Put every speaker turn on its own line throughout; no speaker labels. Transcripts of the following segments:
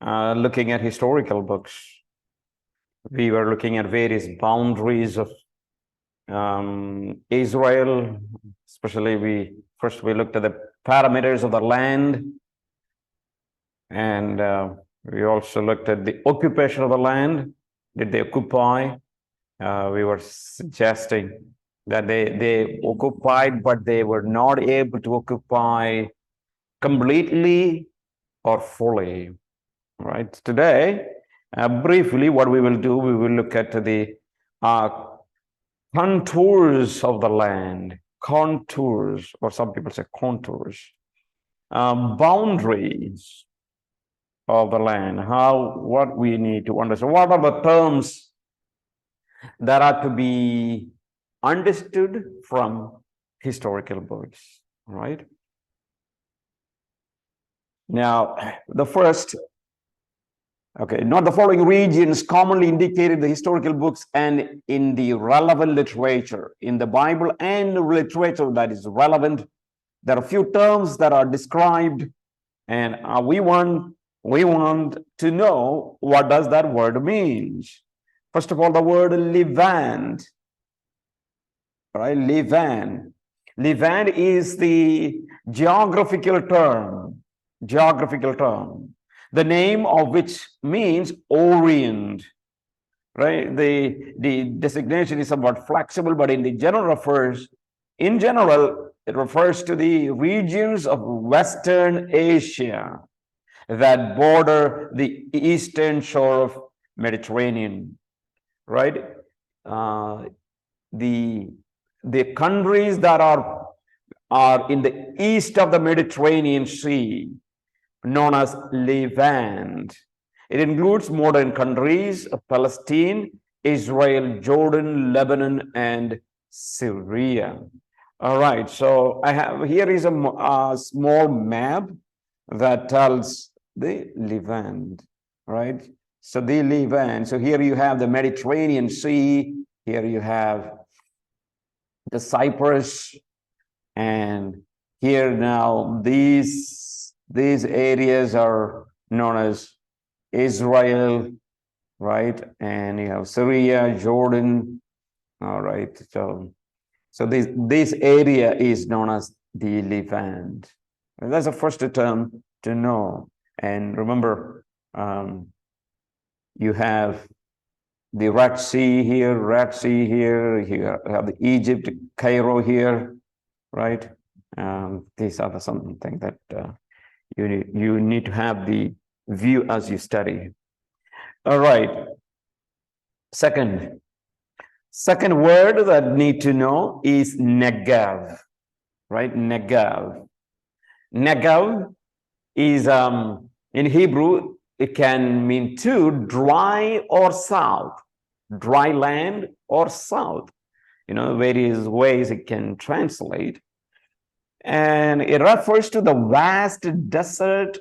looking at historical books. We were looking at various boundaries of Israel. Especially we looked at the parameters of the land, and we also looked at the occupation of the land. Did they occupy? We were suggesting that they occupied, but they were not able to occupy completely or fully. Right? Today, briefly, what we will do, we will look at the contours of the land, contours, or some people say contours, boundaries of the land, what we need to understand. What are the terms that are to be understood from historical books, right? Now, the first, okay, not the following regions commonly indicated the historical books and in the relevant literature, in the Bible and literature that is relevant. There are a few terms that are described, and we want to know what does that word mean. First of all, the word Levant, right? Levant. Levant is the geographical term, the name of which means Orient, right? The designation is somewhat flexible, but in general, it refers to the regions of Western Asia that border the eastern shore of Mediterranean, right? The countries that are in the east of the Mediterranean Sea, known as Levant. It includes modern countries of Palestine, Israel, Jordan, Lebanon, and Syria. All right, so here is a small map that tells the Levant, right? So the Levant, so here you have the Mediterranean Sea, here you have the Cyprus, and here now these areas are known as Israel, right? And you have Syria, Jordan, all right? So this area is known as the Levant. And that's the first term to know. And remember, you have the Red Sea here, you have the Egypt, Cairo here, right? These are something that you need to have the view as you study. All right. Second word that need to know is Negev, right? Negev. Negev is in Hebrew, it can mean two, dry or south, dry land or south. You know, various ways it can translate. And it refers to the vast desert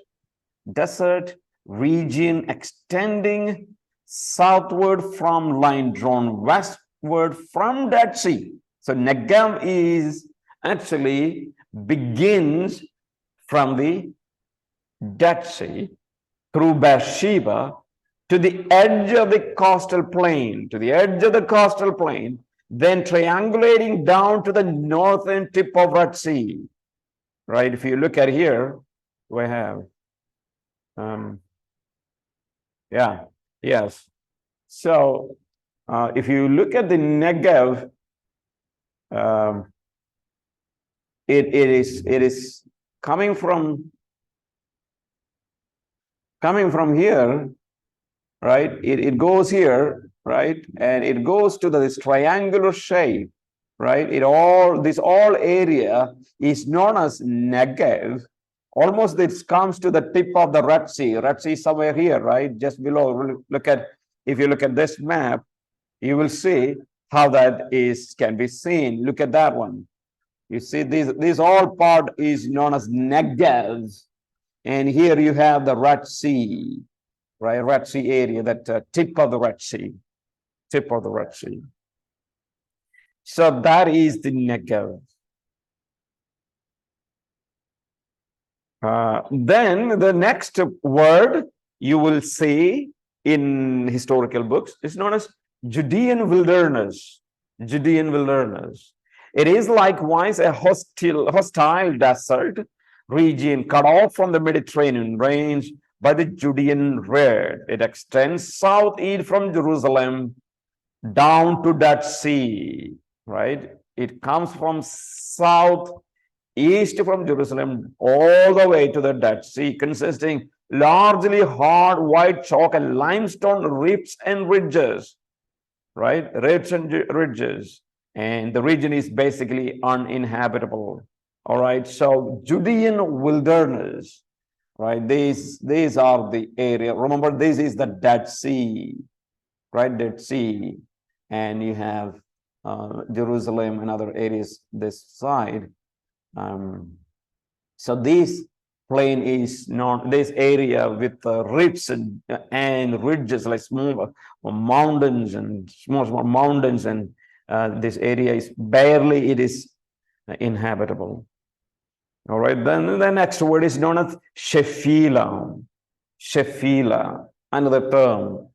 region extending southward from line drawn westward from Dead Sea. So Negev is actually begins from the Dead Sea through Beersheba to the edge of the coastal plain, then triangulating down to the northern tip of Red Sea. Right? If you look at here, we have, yes. So if you look at the Negev, it is coming from here, right? It goes here, right? And it goes to this triangular shape, right? This area is known as Negev. Almost this comes to the tip of the Red Sea. Red Sea somewhere here, right? Just below. If you look at this map, you will see how that can be seen. Look at that one. You see this all part is known as Negev. And here you have the Red Sea, right? Red Sea area, that tip of the Red Sea. So that is the Negev. Then the next word you will see in historical books, is known as Judean wilderness. Judean wilderness. It is likewise a hostile desert region cut off from the Mediterranean range by the Judean River. It extends southeast from Jerusalem down to that sea, right? It comes from southeast from Jerusalem all the way to the Dead Sea, consisting largely hard white chalk and limestone rifts and ridges, right? Rifts and ridges. And the region is basically uninhabitable. All right. So Judean wilderness, right? These are the area. Remember, this is the Dead Sea, right? Dead Sea. And you have Jerusalem and other areas this side. So this plain is not this area with rifts and ridges, like small mountains and small mountains, and this area is barely inhabitable. All right, then the next word is known as Shephelah. Shephelah, another term.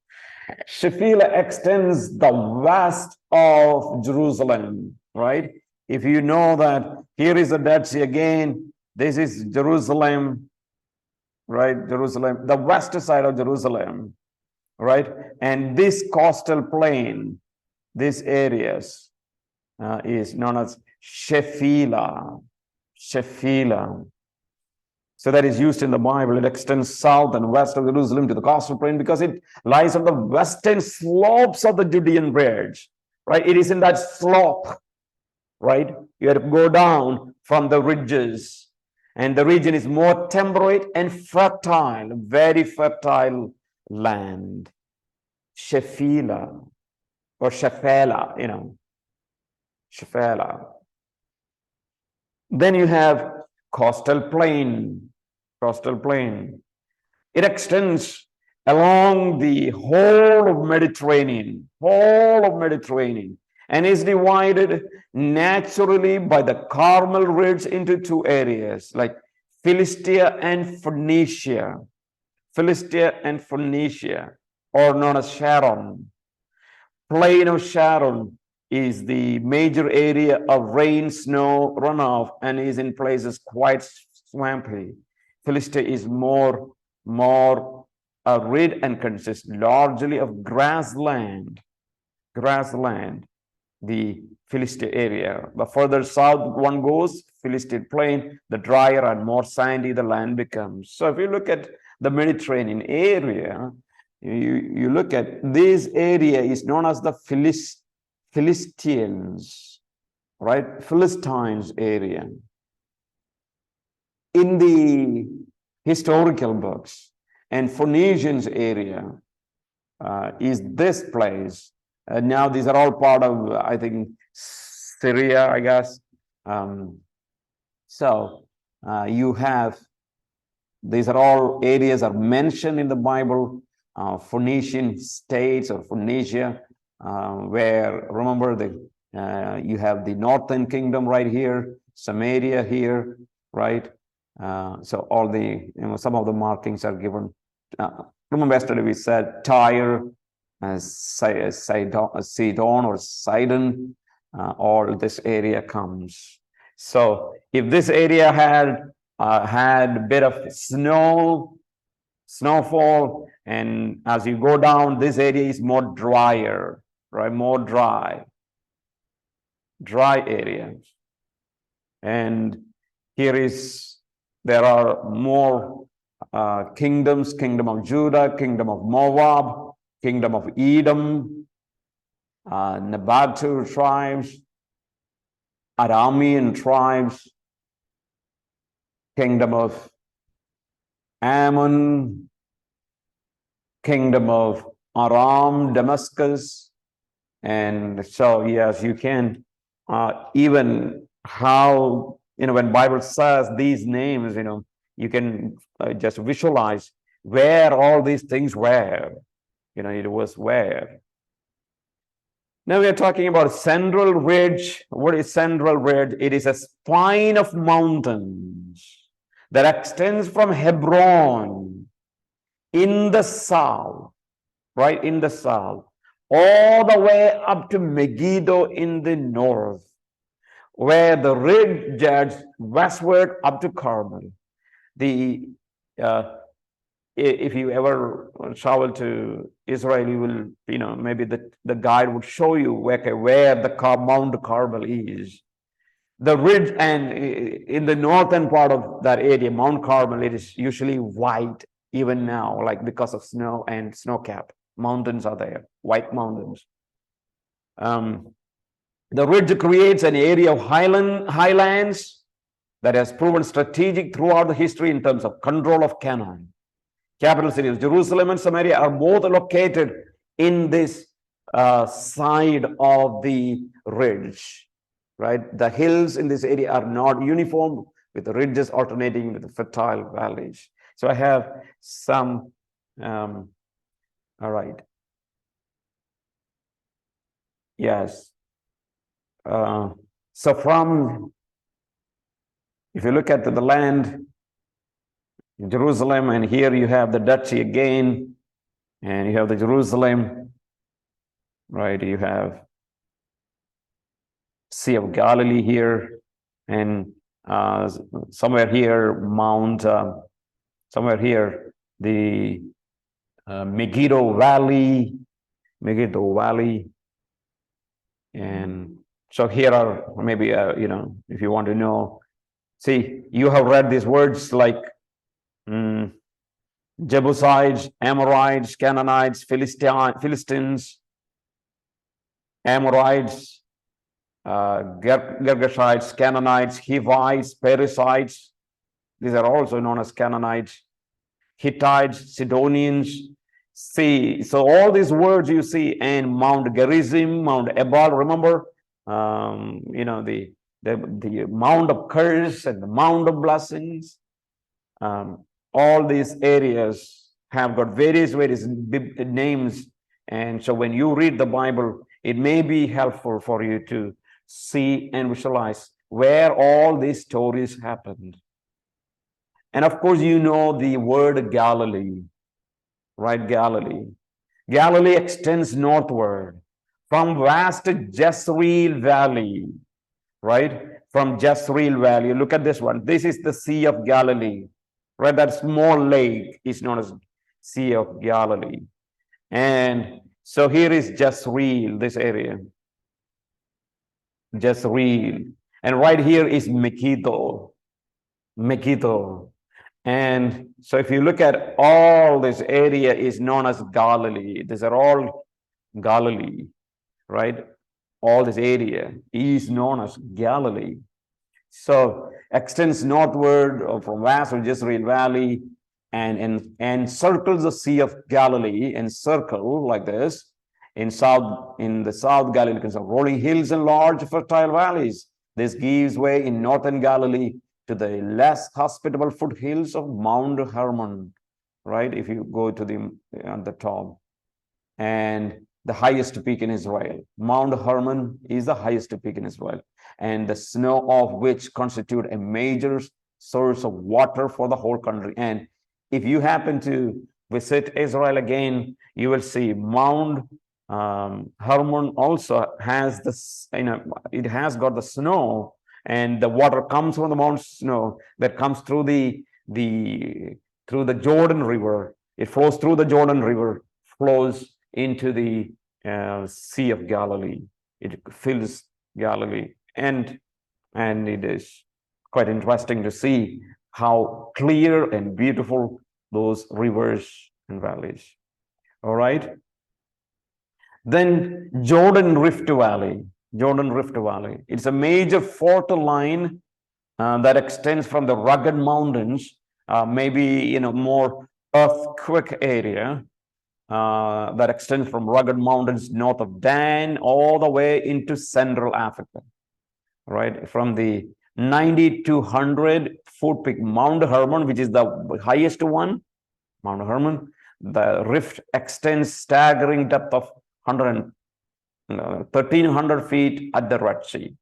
Shephelah extends the west of Jerusalem, right? If you know that here is the Dead Sea again, this is Jerusalem, right? Jerusalem, the west side of Jerusalem, right? And this coastal plain, these areas is known as Shephelah. Shephelah. So that is used in the Bible. It extends south and west of Jerusalem to the coastal plain because it lies on the western slopes of the Judean ridge, right? It is in that slope, right? You have to go down from the ridges, and the region is more temperate and fertile, very fertile land. Shephelah or Shephelah, Shephelah. Then you have coastal plain. Coastal plain. It extends along the whole of Mediterranean, and is divided naturally by the Carmel Ridge into two areas, like Philistia and Phoenicia. Philistia and Phoenicia, or known as Sharon. Plain of Sharon is the major area of rain, snow runoff, and is in places quite swampy. Philistia is more arid and consists largely of grassland. The Philistia area. The further south one goes, Philistine plain, the drier and more sandy the land becomes. So if you look at the Mediterranean area, you look at this area is known as the Philistines, right? Philistines area. In the historical books, and Phoenicians area is this place. Now these are all part of, I think, Syria, I guess. So you have, these are all areas are mentioned in the Bible, Phoenician states or Phoenicia, where, remember, you have the northern kingdom right here, Samaria here, right? So all the, some of the markings are given. Remember yesterday we said Tyre, Sidon or Sidon, all this area comes. So if this area had a bit of snowfall, and as you go down, this area is more drier, right? More dry area. And there are more kingdoms: kingdom of Judah, kingdom of Moab, kingdom of Edom, Nabatean tribes, Aramean tribes, kingdom of Ammon, kingdom of Aram, Damascus. And so, yes, you can even how, when Bible says these names, you can just visualize where all these things were. It was where. Now we are talking about Central Ridge. What is Central Ridge? It is a spine of mountains that extends from Hebron in the south, right in the south, all the way up to Megiddo in the north, where the ridge jets westward up to Carmel. The if you ever travel to Israel, you will, maybe the guide would show you where the Mount Carmel is. The ridge, and in the northern part of that area, Mount Carmel, it is usually white even now, like because of snow and snow-capped mountains are there, white mountains. The ridge creates an area of highlands that has proven strategic throughout the history in terms of control of Canaan. Capital cities, Jerusalem and Samaria, are both located in this side of the ridge, right? The hills in this area are not uniform, with the ridges alternating with the fertile valleys. So I have some, all right. Yes. So if you look at the land, Jerusalem, and here you have the Dead Sea again, and you have the Jerusalem, right? You have Sea of Galilee here, and somewhere here, somewhere here, the Megiddo Valley, and so here are maybe, if you want to know, see, you have read these words like Jebusites, Amorites, Canaanites, Philistines, Amorites, Girgashites, Canaanites, Hivites, Perizzites. These are also known as Canaanites, Hittites, Sidonians. See, so all these words you see, and Mount Gerizim, Mount Ebal, remember, the Mount of Curse and the Mount of Blessings. All these areas have got various names, and so when you read the Bible, it may be helpful for you to see and visualize where all these stories happened. And of course, the word Galilee, right? Galilee extends northward from vast Jezreel Valley, right? From Jezreel Valley. Look at this one. This is the Sea of Galilee, right? That small lake is known as Sea of Galilee. And so here is Jezreel, this area. Jezreel. And right here is Megiddo. And so if you look at all this area is known as Galilee. These are all Galilee, right? All this area is known as Galilee. So extends northward from vast Jezreel Valley and circles the Sea of Galilee, and circle like this. In the South Galilee, of rolling hills and large fertile valleys. This gives way in northern Galilee to the less hospitable foothills of Mount Hermon, right? If you go to on the top, and the highest peak in Israel. Mount Hermon is the highest peak in Israel, and the snow of which constitute a major source of water for the whole country. And if you happen to visit Israel again, you will see Mount Hermon also has this, it has got the snow, and the water comes from the Mount Snow that comes through the Jordan River. It flows through the Jordan River, flows into the Sea of Galilee. It fills Galilee, and it is quite interesting to see how clear and beautiful those rivers and valleys. All right. Then Jordan Rift Valley. It's a major fault line that extends from the rugged mountains, maybe more earthquake area that extends from rugged mountains north of Dan all the way into Central Africa, right? From the 9,200-foot peak Mount Hermon, which is the highest one, Mount Hermon, the rift extends staggering depth of 1,300 feet at the Red Sea.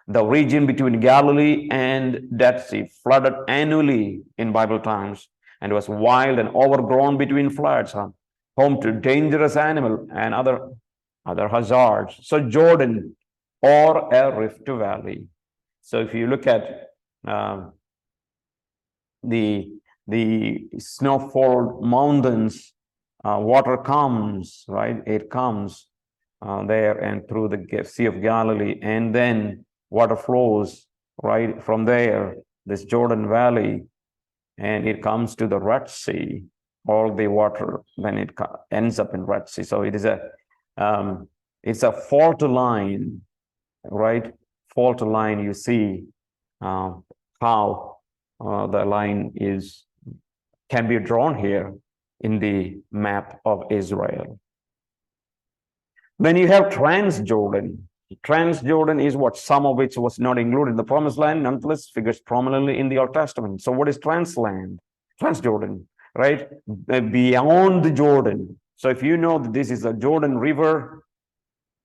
The region between Galilee and Dead Sea flooded annually in Bible times, and was wild and overgrown between floods, home to dangerous animal and other hazards. So Jordan, or a rift valley. So if you look at the snowfall mountains, water comes, right? It comes there and through the Sea of Galilee, and then water flows right from there, this Jordan Valley, and it comes to the Red Sea. All the water then it ends up in Red Sea. So it is it's a fault line, right? Fault line. You see how the line can be drawn here in the map of Israel. Then you have Transjordan. Transjordan is what some of which was not included in the Promised Land, nonetheless figures prominently in the Old Testament. So what is Transjordan, right? Beyond the Jordan. So if you know that this is the Jordan River,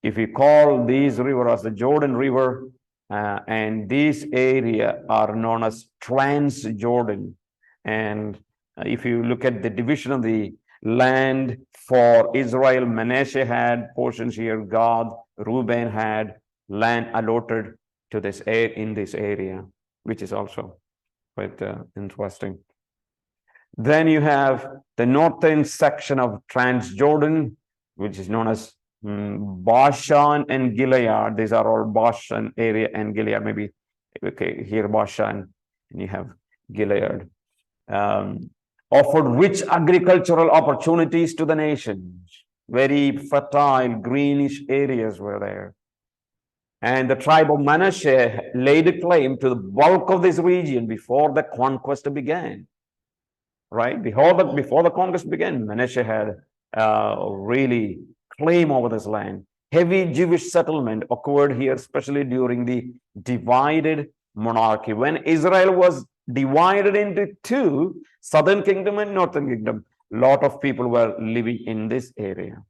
if you call these river as the Jordan River, and this area are known as Transjordan. And if you look at the division of the land for Israel, Manasseh had portions here, Gad, Reuben had land allotted to this in this area, which is also quite interesting. Then you have the northern section of Transjordan, which is known as Bashan and Gilead. These are all Bashan area and Gilead. Maybe okay, here Bashan, and you have Gilead. Offered rich agricultural opportunities to the nations. Very fertile, greenish areas were there. And the tribe of Manasseh laid claim to the bulk of this region before the conquest began. Right? Before the conquest began, Manasseh had really claim over this land. Heavy Jewish settlement occurred here, especially during the divided monarchy. When Israel was divided into two, southern kingdom and northern kingdom, a lot of people were living in this area.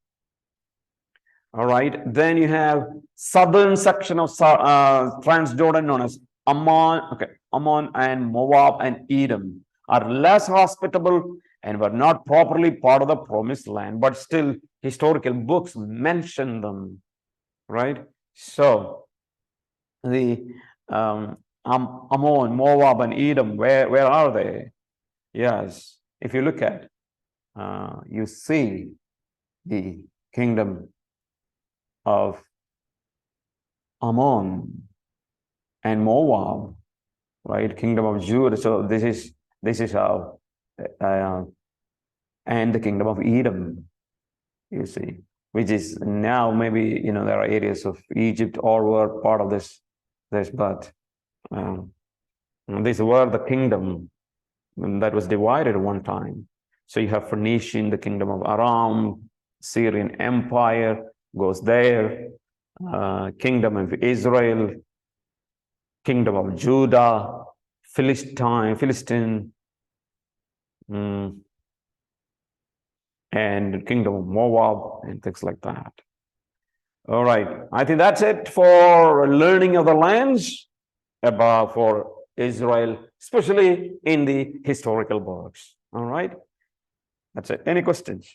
All right, then you have southern section of Transjordan known as Ammon. Okay, Ammon and Moab and Edom are less hospitable and were not properly part of the promised land, but still historical books mention them, right? So the Ammon, Moab, and Edom, where are they? Yes, if you look at, you see the kingdom of Ammon and Moab, right? Kingdom of Judah. So this is how, and the kingdom of Edom, you see, which is now maybe there are areas of Egypt or were part of this, but these were the kingdom that was divided one time. So you have Phoenician, the kingdom of Aram, Syrian Empire goes there, kingdom of Israel, kingdom of Judah, Philistine, and kingdom of Moab and things like that. All right, I think that's it for learning of the lands for Israel, especially in the historical books. All right, that's it. Any questions?